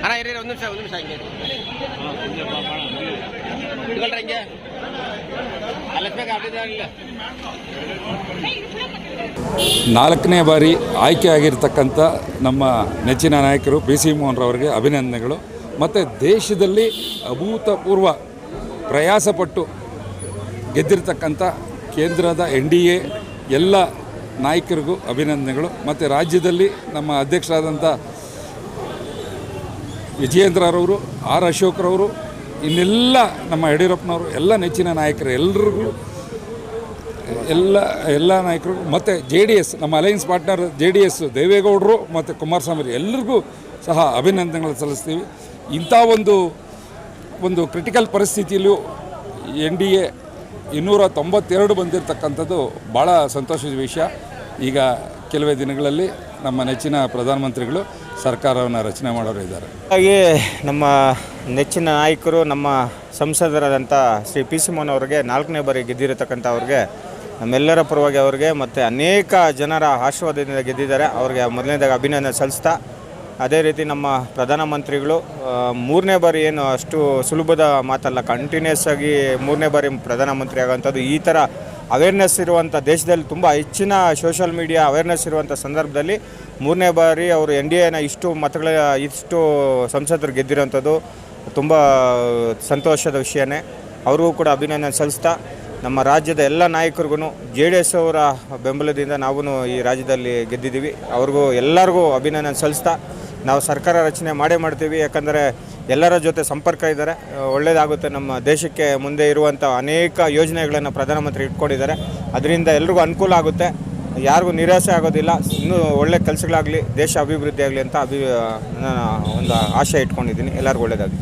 ಅಣ್ಣ ಇರಿ ಒಂದು ನಿಮಿಷ ಹಿಂಗೆ ಇಟ್ಕೊಳ್ರಿ ಹಿಂಗೆ ನಾಲ್ಕನೇ ಬಾರಿ ಆಯ್ಕೆಯಾಗಿರ್ತಕ್ಕಂಥ ನಮ್ಮ ನೆಚ್ಚಿನ ನಾಯಕರು ಪಿ ಸಿ ಮೋಹನ್ರವರಿಗೆ ಅಭಿನಂದನೆಗಳು. ಮತ್ತು ದೇಶದಲ್ಲಿ ಅಭೂತಪೂರ್ವ ಪ್ರಯಾಸಪಟ್ಟು ಗೆದ್ದಿರ್ತಕ್ಕಂಥ ಕೇಂದ್ರದ NDA ಎಲ್ಲ ನಾಯಕರಿಗೂ ಅಭಿನಂದನೆಗಳು. ಮತ್ತು ರಾಜ್ಯದಲ್ಲಿ ನಮ್ಮ ಅಧ್ಯಕ್ಷರಾದಂಥ ವಿಜಯೇಂದ್ರರವರು, ಆರ್ ಅಶೋಕ್ರವರು, ಇನ್ನೆಲ್ಲ ನಮ್ಮ ಯಡಿಯೂರಪ್ಪನವರು ಎಲ್ಲ ನೆಚ್ಚಿನ ನಾಯಕರು ಎಲ್ಲರಿಗೂ ಎಲ್ಲ ನಾಯಕರು ಮತ್ತು JDS ನಮ್ಮ ಅಲೈನ್ಸ್ ಪಾರ್ಟ್ನರ್ JDS ದೇವೇಗೌಡರು ಮತ್ತು ಕುಮಾರಸ್ವಾಮಿ ಎಲ್ಲರಿಗೂ ಸಹ ಅಭಿನಂದನೆಗಳು ಸಲ್ಲಿಸ್ತೀವಿ. ಇಂಥ ಒಂದು ಕ್ರಿಟಿಕಲ್ ಪರಿಸ್ಥಿತಿಯಲ್ಲೂ NDA 292 ಬಂದಿರತಕ್ಕಂಥದ್ದು ಭಾಳ ಸಂತೋಷದ ವಿಷಯ. ಈಗ ಕೆಲವೇ ದಿನಗಳಲ್ಲಿ ನಮ್ಮ ನೆಚ್ಚಿನ ಪ್ರಧಾನಮಂತ್ರಿಗಳು ಸರ್ಕಾರವನ್ನು ರಚನೆ ಮಾಡೋರು ಇದ್ದಾರೆ. ಹಾಗೆ ನಮ್ಮ ನೆಚ್ಚಿನ ನಾಯಕರು ನಮ್ಮ ಸಂಸದರಾದಂಥ ಶ್ರೀ ಪಿ ಸಿ ಮೋಹನ್ ಅವರಿಗೆ 4ನೇ ಬಾರಿ ಗೆದ್ದಿರತಕ್ಕಂಥ ಅವ್ರಿಗೆ ನಮ್ಮೆಲ್ಲರ ಪರವಾಗಿ ಅವ್ರಿಗೆ ಮತ್ತು ಅನೇಕ ಜನರ ಆಶೀರ್ವಾದದಿಂದ ಗೆದ್ದಿದ್ದಾರೆ. ಅವ್ರಿಗೆ ಮೊದಲನೇದಾಗಿ ಅಭಿನಂದನೆ ಸಲ್ಲಿಸ್ತಾ, ಅದೇ ರೀತಿ ನಮ್ಮ ಪ್ರಧಾನಮಂತ್ರಿಗಳು 3ನೇ ಬಾರಿ ಏನು ಅಷ್ಟು ಸುಲಭದ ಮಾತಲ್ಲ, ಕಂಟಿನ್ಯೂಸ್ ಆಗಿ 3ನೇ ಬಾರಿ ಪ್ರಧಾನಮಂತ್ರಿ ಆಗೋವಂಥದ್ದು. ಈ ಥರ ಅವೇರ್ನೆಸ್ ಇರುವಂಥ ದೇಶದಲ್ಲಿ ತುಂಬ ಹೆಚ್ಚಿನ ಸೋಷಲ್ ಮೀಡಿಯಾ ಅವೇರ್ನೆಸ್ ಇರುವಂಥ ಸಂದರ್ಭದಲ್ಲಿ 3ನೇ ಬಾರಿ ಅವರು NDAನ ಇಷ್ಟು ಸಂಸದರು ಗೆದ್ದಿರೋಂಥದ್ದು ತುಂಬ ಸಂತೋಷದ ವಿಷಯನೇ. ಅವ್ರಿಗೂ ಕೂಡ ಅಭಿನಂದನೆ ಸಲ್ಲಿಸ್ತಾ, ನಮ್ಮ ರಾಜ್ಯದ ಎಲ್ಲ ನಾಯಕರಿಗೂ JDS ಅವರ ಬೆಂಬಲದಿಂದ ನಾವು ಈ ರಾಜ್ಯದಲ್ಲಿ ಗೆದ್ದಿದ್ದೀವಿ. ಅವ್ರಿಗೂ ಎಲ್ಲರಿಗೂ ಅಭಿನಂದನೆ ಸಲ್ಲಿಸ್ತಾ, ನಾವು ಸರ್ಕಾರ ರಚನೆ ಮಾಡ್ತೀವಿ. ಯಾಕಂದರೆ ಎಲ್ಲರ ಜೊತೆ ಸಂಪರ್ಕ ಇದ್ದಾರೆ, ಒಳ್ಳೆಯದಾಗುತ್ತೆ. ನಮ್ಮ ದೇಶಕ್ಕೆ ಮುಂದೆ ಇರುವಂಥ ಅನೇಕ ಯೋಜನೆಗಳನ್ನು ಪ್ರಧಾನಮಂತ್ರಿ ಇಟ್ಕೊಂಡಿದ್ದಾರೆ. ಅದರಿಂದ ಎಲ್ರಿಗೂ ಅನುಕೂಲ ಆಗುತ್ತೆ, ಯಾರಿಗೂ ನಿರಾಸೆ ಆಗೋದಿಲ್ಲ. ಇನ್ನೂ ಒಳ್ಳೆ ಕೆಲಸಗಳಾಗಲಿ, ದೇಶ ಅಭಿವೃದ್ಧಿ ಆಗಲಿ ಅಂತ ನಾನು ಒಂದು ಆಶೆ ಇಟ್ಕೊಂಡಿದ್ದೀನಿ. ಎಲ್ಲರಿಗೂ ಒಳ್ಳೆಯದಾಗಲಿ.